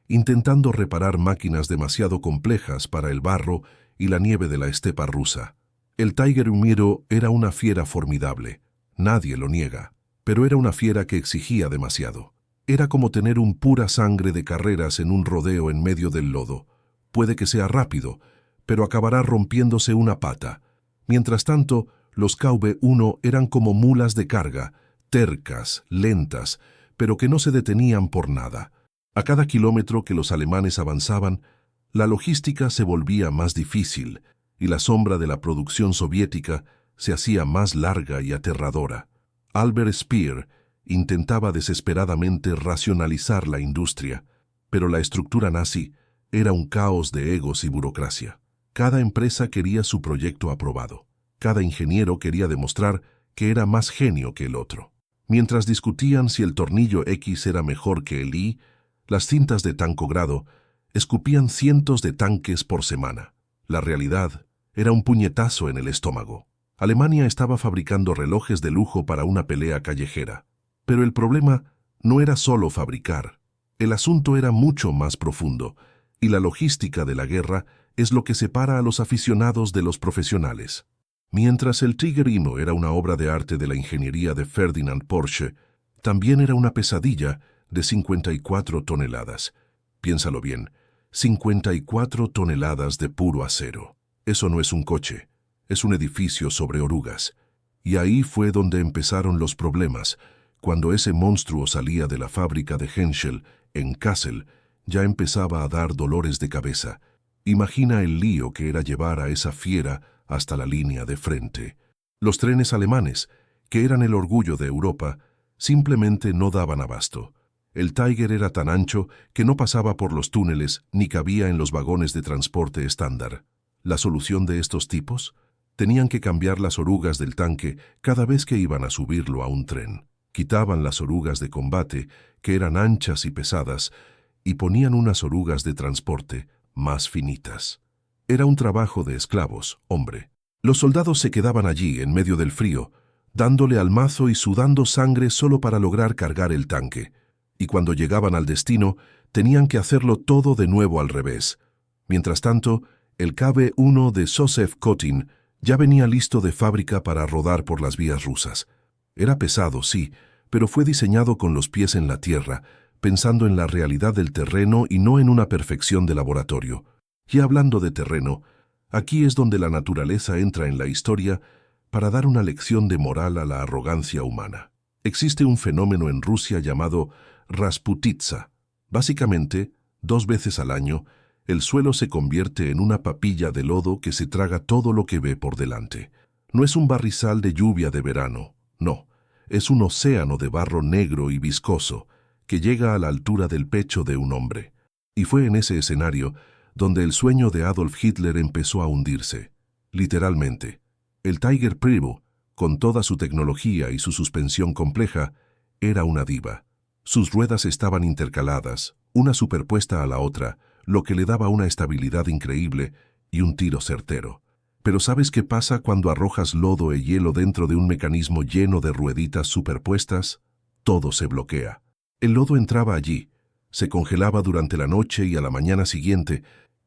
intentando reparar máquinas demasiado complejas para el barro y la nieve de la estepa rusa. El Tiger Humiro era una fiera formidable, nadie lo niega, pero era una fiera que exigía demasiado. Era como tener un pura sangre de carreras en un rodeo en medio del lodo. Puede que sea rápido, pero acabará rompiéndose una pata. Mientras tanto, los KV-1 eran como mulas de carga, tercas, lentas, pero que no se detenían por nada. A cada kilómetro que los alemanes avanzaban, la logística se volvía más difícil y la sombra de la producción soviética se hacía más larga y aterradora. Albert Speer intentaba desesperadamente racionalizar la industria, pero la estructura nazi era un caos de egos y burocracia. Cada empresa quería su proyecto aprobado. Cada ingeniero quería demostrar que era más genio que el otro. Mientras discutían si el tornillo X era mejor que el Y, las cintas de tancogrado escupían cientos de tanques por semana. La realidad era un puñetazo en el estómago. Alemania estaba fabricando relojes de lujo para una pelea callejera. Pero el problema no era solo fabricar. El asunto era mucho más profundo, y la logística de la guerra es lo que separa a los aficionados de los profesionales. Mientras el Tiger I era una obra de arte de la ingeniería de Ferdinand Porsche, también era una pesadilla de 54 toneladas. Piénsalo bien, 54 toneladas de puro acero. Eso no es un coche, es un edificio sobre orugas. Y ahí fue donde empezaron los problemas. Cuando ese monstruo salía de la fábrica de Henschel, en Kassel, ya empezaba a dar dolores de cabeza. Imagina el lío que era llevar a esa fiera hasta la línea de frente. Los trenes alemanes, que eran el orgullo de Europa, simplemente no daban abasto. El Tiger era tan ancho que no pasaba por los túneles ni cabía en los vagones de transporte estándar. ¿La solución de estos tipos? Tenían que cambiar las orugas del tanque cada vez que iban a subirlo a un tren. Quitaban las orugas de combate, que eran anchas y pesadas, y ponían unas orugas de transporte más finitas. Era un trabajo de esclavos, hombre. Los soldados se quedaban allí, en medio del frío, dándole al mazo y sudando sangre solo para lograr cargar el tanque. Y cuando llegaban al destino, tenían que hacerlo todo de nuevo al revés. Mientras tanto, el KB-1 de Joseph Kotin ya venía listo de fábrica para rodar por las vías rusas. Era pesado, sí, pero fue diseñado con los pies en la tierra, pensando en la realidad del terreno y no en una perfección de laboratorio. Y hablando de terreno, aquí es donde la naturaleza entra en la historia para dar una lección de moral a la arrogancia humana. Existe un fenómeno en Rusia llamado Rasputitsa. Básicamente, 2 veces al año, el suelo se convierte en una papilla de lodo que se traga todo lo que ve por delante. No es un barrizal de lluvia de verano, no. Es un océano de barro negro y viscoso que llega a la altura del pecho de un hombre. Y fue en ese escenario donde el sueño de Adolf Hitler empezó a hundirse. Literalmente. El Tiger Primo, con toda su tecnología y su suspensión compleja, era una diva. Sus ruedas estaban intercaladas, una superpuesta a la otra, lo que le daba una estabilidad increíble y un tiro certero. Pero ¿sabes qué pasa cuando arrojas lodo y hielo dentro de un mecanismo lleno de rueditas superpuestas? Todo se bloquea. El lodo entraba allí, se congelaba durante la noche y a la mañana siguiente,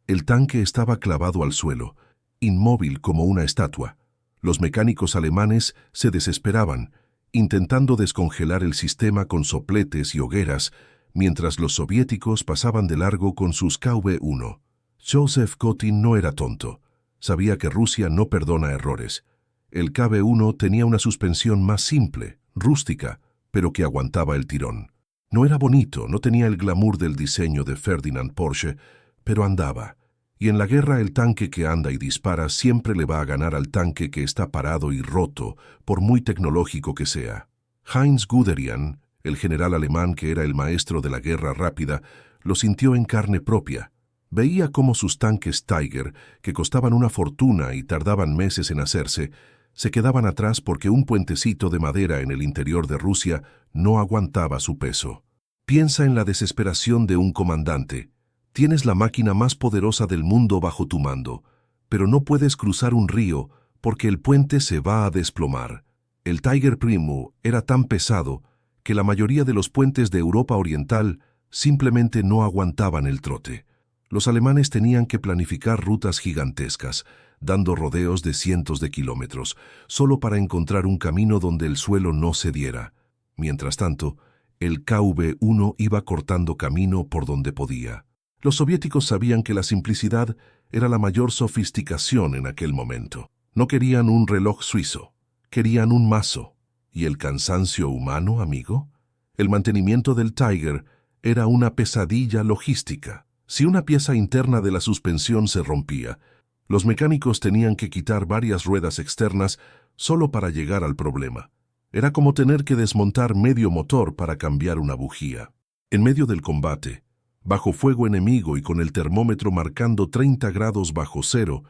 el tanque estaba clavado al suelo, inmóvil como una estatua. Los mecánicos alemanes se desesperaban, intentando descongelar el sistema con sopletes y hogueras, mientras los soviéticos pasaban de largo con sus KV-1. Joseph Kotin no era tonto. Sabía que Rusia no perdona errores. El KB-1 tenía una suspensión más simple, rústica, pero que aguantaba el tirón. No era bonito, no tenía el glamour del diseño de Ferdinand Porsche, pero andaba. Y en la guerra el tanque que anda y dispara siempre le va a ganar al tanque que está parado y roto, por muy tecnológico que sea. Heinz Guderian, el general alemán que era el maestro de la guerra rápida, lo sintió en carne propia. Veía cómo sus tanques Tiger, que costaban una fortuna y tardaban meses en hacerse, se quedaban atrás porque un puentecito de madera en el interior de Rusia no aguantaba su peso. Piensa en la desesperación de un comandante. Tienes la máquina más poderosa del mundo bajo tu mando, pero no puedes cruzar un río porque el puente se va a desplomar. El Tiger Primo era tan pesado que la mayoría de los puentes de Europa Oriental simplemente no aguantaban el trote. Los alemanes tenían que planificar rutas gigantescas, dando rodeos de cientos de kilómetros, solo para encontrar un camino donde el suelo no cediera. Mientras tanto, el KV-1 iba cortando camino por donde podía. Los soviéticos sabían que la simplicidad era la mayor sofisticación en aquel momento. No querían un reloj suizo, querían un mazo. ¿Y el cansancio humano, amigo? El mantenimiento del Tiger era una pesadilla logística. Si una pieza interna de la suspensión se rompía, los mecánicos tenían que quitar varias ruedas externas solo para llegar al problema. Era como tener que desmontar medio motor para cambiar una bujía. En medio del combate, bajo fuego enemigo y con el termómetro marcando 30 grados bajo cero,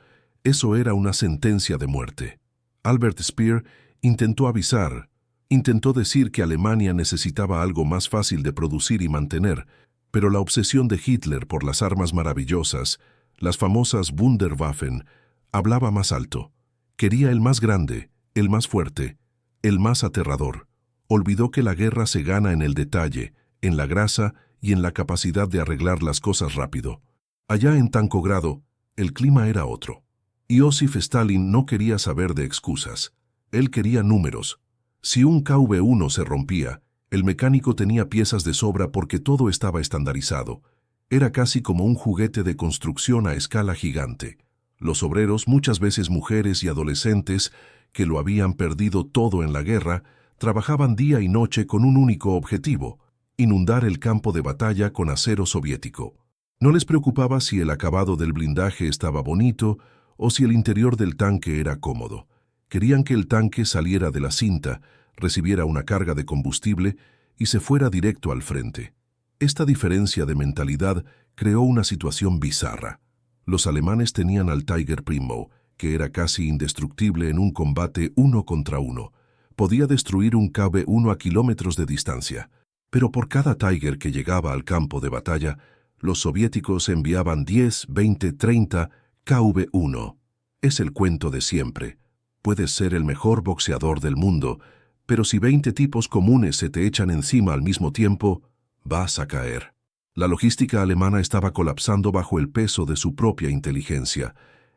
eso era una sentencia de muerte. Albert Speer intentó avisar, intentó decir que Alemania necesitaba algo más fácil de producir y mantener, pero la obsesión de Hitler por las armas maravillosas, las famosas Wunderwaffen, hablaba más alto. Quería el más grande, el más fuerte, el más aterrador. Olvidó que la guerra se gana en el detalle, en la grasa y en la capacidad de arreglar las cosas rápido. Allá en Tankogrado, el clima era otro. Iosif Stalin no quería saber de excusas. Él quería números. Si un KV-1 se rompía, el mecánico tenía piezas de sobra porque todo estaba estandarizado. Era casi como un juguete de construcción a escala gigante. Los obreros, muchas veces mujeres y adolescentes, que lo habían perdido todo en la guerra, trabajaban día y noche con un único objetivo: inundar el campo de batalla con acero soviético. No les preocupaba si el acabado del blindaje estaba bonito o si el interior del tanque era cómodo. Querían que el tanque saliera de la cinta, recibiera una carga de combustible y se fuera directo al frente. Esta diferencia de mentalidad creó una situación bizarra. Los alemanes tenían al Tiger Primo, que era casi indestructible en un combate 1 contra 1. Podía destruir un KV-1 a kilómetros de distancia. Pero por cada Tiger que llegaba al campo de batalla, los soviéticos enviaban 10, 20, 30 KV-1. Es el cuento de siempre. Puedes ser el mejor boxeador del mundo, pero si 20 tipos comunes se te echan encima al mismo tiempo, vas a caer. La logística alemana estaba colapsando bajo el peso de su propia inteligencia.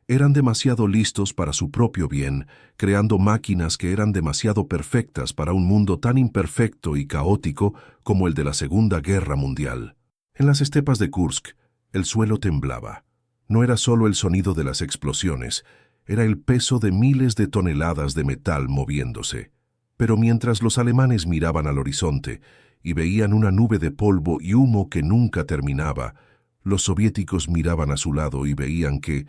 Eran demasiado listos para su propio bien, creando máquinas que eran demasiado perfectas para un mundo tan imperfecto y caótico como el de la Segunda Guerra Mundial. En las estepas de Kursk, el suelo temblaba. No era solo el sonido de las explosiones, era el peso de miles de toneladas de metal moviéndose. Pero mientras los alemanes miraban al horizonte y veían una nube de polvo y humo que nunca terminaba, los soviéticos miraban a su lado y veían que,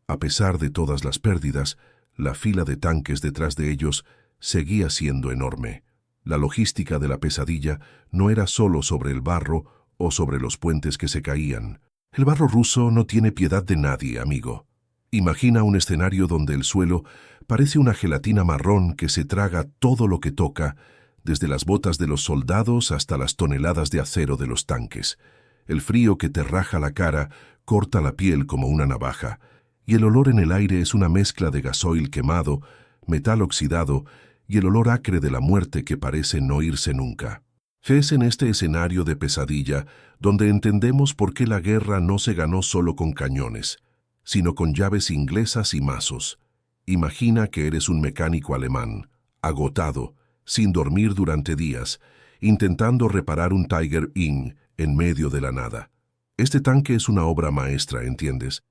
a pesar de todas las pérdidas, la fila de tanques detrás de ellos seguía siendo enorme. La logística de la pesadilla no era solo sobre el barro o sobre los puentes que se caían. El barro ruso no tiene piedad de nadie, amigo. Imagina un escenario donde el suelo parece una gelatina marrón que se traga todo lo que toca, desde las botas de los soldados hasta las toneladas de acero de los tanques. El frío que te raja la cara corta la piel como una navaja, y el olor en el aire es una mezcla de gasoil quemado, metal oxidado y el olor acre de la muerte que parece no irse nunca. Es en este escenario de pesadilla donde entendemos por qué la guerra no se ganó solo con cañones, sino con llaves inglesas y mazos. Imagina que eres un mecánico alemán, agotado, sin dormir durante días, intentando reparar un Tiger Inn en medio de la nada. Este tanque es una obra maestra, ¿entiendes?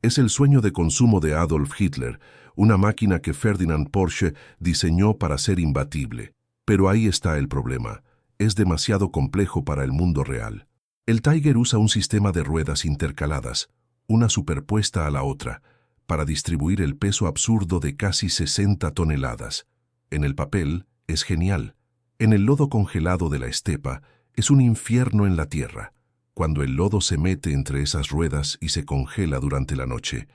Es el sueño de consumo de Adolf Hitler, una máquina que Ferdinand Porsche diseñó para ser imbatible. Pero ahí está el problema. Es demasiado complejo para el mundo real. El Tiger usa un sistema de ruedas intercaladas, una superpuesta a la otra, para distribuir el peso absurdo de casi 60 toneladas. En el papel es genial. En el lodo congelado de la estepa es un infierno en la tierra. Cuando el lodo se mete entre esas ruedas y se congela durante la noche,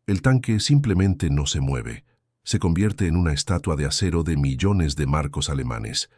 el tanque simplemente no se mueve. Se convierte en una estatua de acero de millones de marcos alemanes.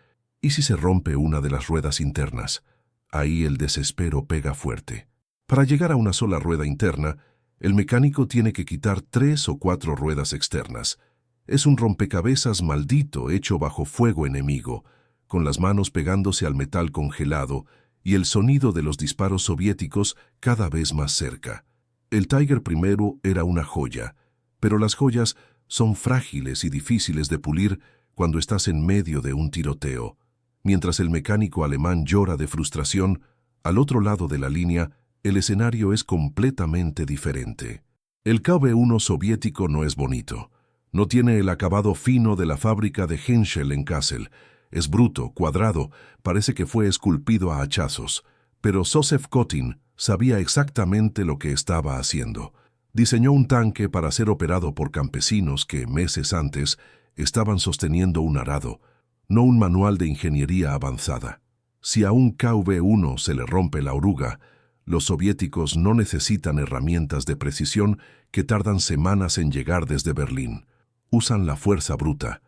¿Y si se rompe una de las ruedas internas? Ahí el desespero pega fuerte. Para llegar a una sola rueda interna, el mecánico tiene que quitar 3 o 4 ruedas externas. Es un rompecabezas maldito hecho bajo fuego enemigo, con las manos pegándose al metal congelado y el sonido de los disparos soviéticos cada vez más cerca. El Tiger primero era una joya, pero las joyas son frágiles y difíciles de pulir cuando estás en medio de un tiroteo. Mientras el mecánico alemán llora de frustración, al otro lado de la línea, el escenario es completamente diferente. El KV-1 soviético no es bonito. No tiene el acabado fino de la fábrica de Henschel en Kassel. Es bruto, cuadrado, parece que fue esculpido a hachazos. Pero Joseph Kotin sabía exactamente lo que estaba haciendo. Diseñó un tanque para ser operado por campesinos que, meses antes, estaban sosteniendo un arado, no un manual de ingeniería avanzada. Si a un KV-1 se le rompe la oruga, los soviéticos no necesitan herramientas de precisión que tardan semanas en llegar desde Berlín. Usan la fuerza bruta,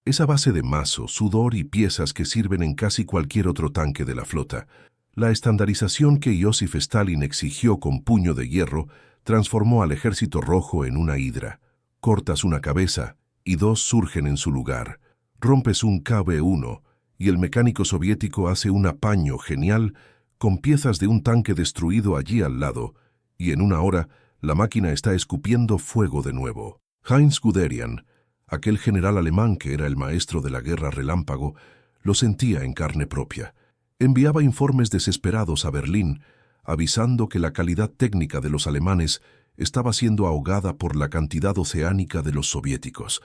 esa base de mazo, sudor y piezas que sirven en casi cualquier otro tanque de la flota. La estandarización que Joseph Stalin exigió con puño de hierro transformó al ejército rojo en una hidra. Cortas una cabeza y 2 surgen en su lugar. Rompes un KV-1 y el mecánico soviético hace un apaño genial con piezas de un tanque destruido allí al lado, y en una hora la máquina está escupiendo fuego de nuevo. Heinz Guderian, aquel general alemán que era el maestro de la guerra relámpago, lo sentía en carne propia. Enviaba informes desesperados a Berlín, avisando que la calidad técnica de los alemanes estaba siendo ahogada por la cantidad oceánica de los soviéticos.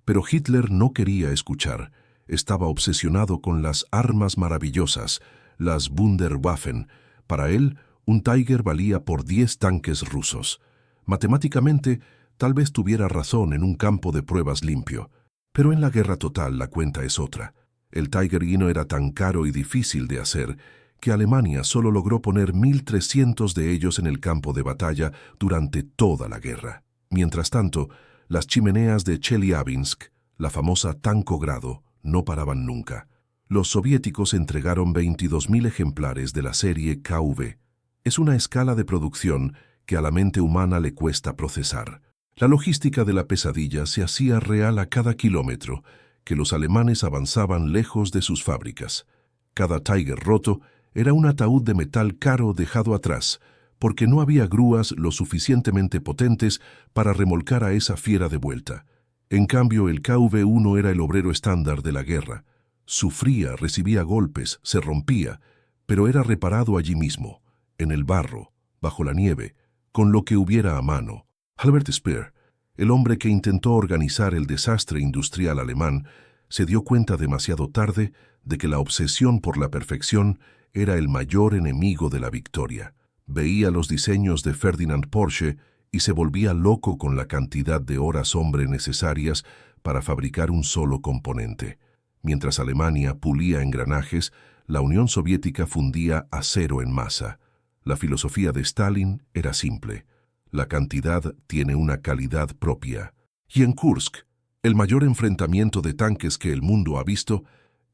Pero Hitler no quería escuchar. Estaba obsesionado con las armas maravillosas, las Wunderwaffen. Para él, un Tiger valía por 10 tanques rusos. Matemáticamente, tal vez tuviera razón en un campo de pruebas limpio. Pero en la guerra total la cuenta es otra. El Tiger I era tan caro y difícil de hacer que Alemania solo logró poner 1.300 de ellos en el campo de batalla durante toda la guerra. Mientras tanto, las chimeneas de Chelyabinsk, la famosa Tankogrado, no paraban nunca. Los soviéticos entregaron 22.000 ejemplares de la serie KV. Es una escala de producción que a la mente humana le cuesta procesar. La logística de la pesadilla se hacía real a cada kilómetro que los alemanes avanzaban lejos de sus fábricas. Cada Tiger roto era un ataúd de metal caro dejado atrás, porque no había grúas lo suficientemente potentes para remolcar a esa fiera de vuelta. En cambio, el KV-1 era el obrero estándar de la guerra. Sufría, recibía golpes, se rompía, pero era reparado allí mismo, en el barro, bajo la nieve, con lo que hubiera a mano. Albert Speer, el hombre que intentó organizar el desastre industrial alemán, se dio cuenta demasiado tarde de que la obsesión por la perfección era el mayor enemigo de la victoria. Veía los diseños de Ferdinand Porsche y se volvía loco con la cantidad de horas hombre necesarias para fabricar un solo componente. Mientras Alemania pulía engranajes, la Unión Soviética fundía acero en masa. La filosofía de Stalin era simple. La cantidad tiene una calidad propia. Y en Kursk, el mayor enfrentamiento de tanques que el mundo ha visto,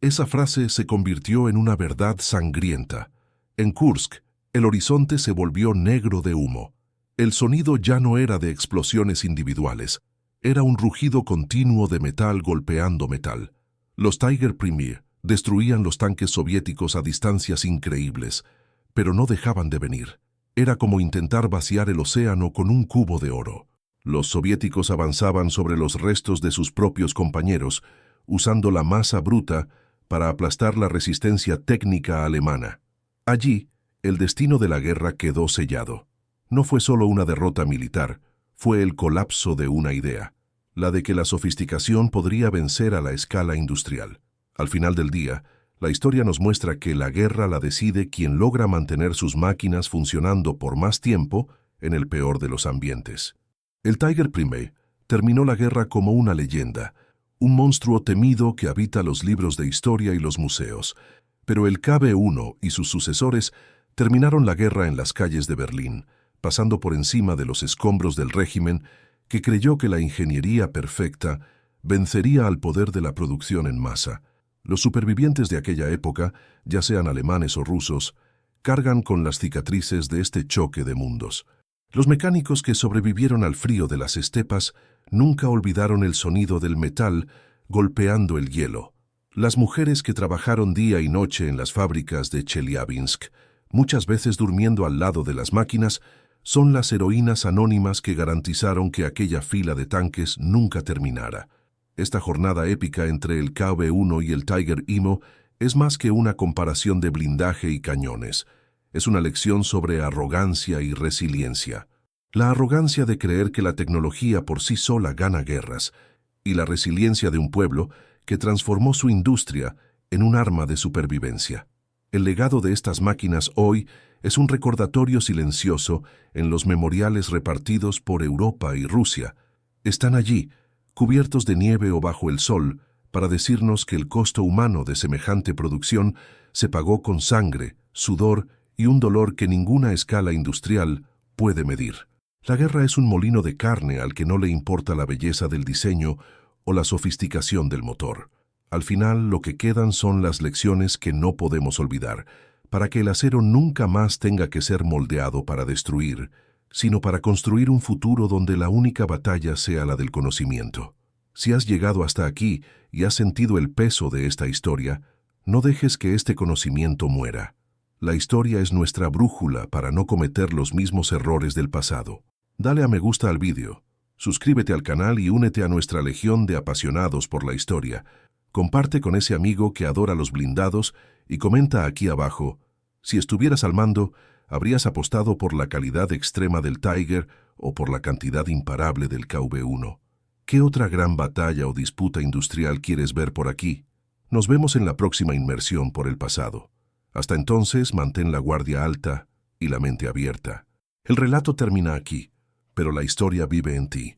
esa frase se convirtió en una verdad sangrienta. En Kursk, el horizonte se volvió negro de humo. El sonido ya no era de explosiones individuales, era un rugido continuo de metal golpeando metal. Los Tiger Premier destruían los tanques soviéticos a distancias increíbles, pero no dejaban de venir. Era como intentar vaciar el océano con un cubo de oro. Los soviéticos avanzaban sobre los restos de sus propios compañeros, usando la masa bruta para aplastar la resistencia técnica alemana. Allí, el destino de la guerra quedó sellado. No fue solo una derrota militar, fue el colapso de una idea, la de que la sofisticación podría vencer a la escala industrial. Al final del día, la historia nos muestra que la guerra la decide quien logra mantener sus máquinas funcionando por más tiempo en el peor de los ambientes. El Tiger I terminó la guerra como una leyenda, un monstruo temido que habita los libros de historia y los museos, pero el KB-1 y sus sucesores terminaron la guerra en las calles de Berlín, pasando por encima de los escombros del régimen que creyó que la ingeniería perfecta vencería al poder de la producción en masa. Los supervivientes de aquella época, ya sean alemanes o rusos, cargan con las cicatrices de este choque de mundos. Los mecánicos que sobrevivieron al frío de las estepas nunca olvidaron el sonido del metal golpeando el hielo. Las mujeres que trabajaron día y noche en las fábricas de Chelyabinsk, muchas veces durmiendo al lado de las máquinas, son las heroínas anónimas que garantizaron que aquella fila de tanques nunca terminara. Esta jornada épica entre el KB-1 y el Tiger I es más que una comparación de blindaje y cañones. Es una lección sobre arrogancia y resiliencia. La arrogancia de creer que la tecnología por sí sola gana guerras, y la resiliencia de un pueblo que transformó su industria en un arma de supervivencia. El legado de estas máquinas hoy es un recordatorio silencioso en los memoriales repartidos por Europa y Rusia. Están allí, cubiertos de nieve o bajo el sol, para decirnos que el costo humano de semejante producción se pagó con sangre, sudor y un dolor que ninguna escala industrial puede medir. La guerra es un molino de carne al que no le importa la belleza del diseño o la sofisticación del motor. Al final, lo que quedan son las lecciones que no podemos olvidar, para que el acero nunca más tenga que ser moldeado para destruir, sino para construir un futuro donde la única batalla sea la del conocimiento. Si has llegado hasta aquí y has sentido el peso de esta historia, no dejes que este conocimiento muera. La historia es nuestra brújula para no cometer los mismos errores del pasado. Dale a me gusta al vídeo, suscríbete al canal y únete a nuestra legión de apasionados por la historia. Comparte con ese amigo que adora los blindados y comenta aquí abajo, si estuvieras al mando, ¿habrías apostado por la calidad extrema del Tiger o por la cantidad imparable del KB-1? ¿Qué otra gran batalla o disputa industrial quieres ver por aquí? Nos vemos en la próxima inmersión por el pasado. Hasta entonces, mantén la guardia alta y la mente abierta. El relato termina aquí, pero la historia vive en ti.